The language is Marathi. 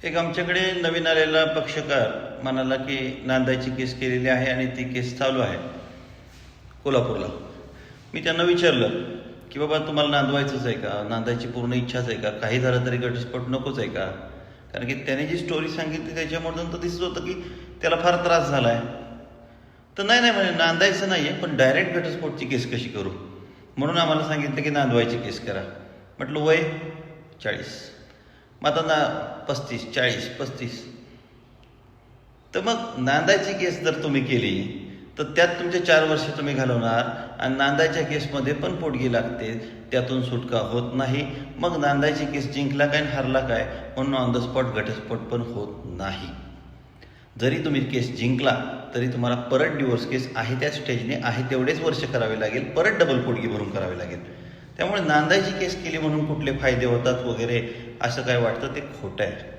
एक आमच्याकडे नवीन आलेला पक्षकार म्हणाला की नांदायची केस केलेली आहे आणि ती केस चालू आहे कोल्हापूरला. मी त्यांना विचारलं की बाबा तुम्हाला नांदवायचंच आहे का, नांदायची पूर्ण इच्छाच आहे का, काही झालं तरी घटस्फोट नकोच आहे का? कारण की त्याने जी स्टोरी सांगितली त्याच्यामधून तर दिसत होतं की त्याला फार त्रास झाला आहे. तर नाही नाही म्हणे नांदायचं नाही आहे, पण डायरेक्ट घटस्फोटची केस कशी करू, म्हणून आम्हाला सांगितलं की नांदवायची केस करा. म्हटलं वय 40, मग आता 35-40-35. तर मग नांदायची केस जर तुम्ही केली तर त्यात तुमचे 4 वर्ष तुम्ही घालवणार आणि नांदायच्या केसमध्ये पण पोटगी लागते, त्यातून सुटका होत नाही. मग नांदायची केस जिंकला काय आणि हरला काय म्हणून ऑन द स्पॉट घटस्फोट पण होत नाही. जरी तुम्ही केस जिंकला तरी तुम्हाला परत डिवोर्स केस आहे त्या स्टेजने आहे तेवढेच वर्ष करावे लागेल, परत डबल पोटगी भरून करावी लागेल. त्यामुळे नांदायची केस केली म्हणून कुठले फायदे होतात वगैरे असं काय वाटतं ते खोटं आहे.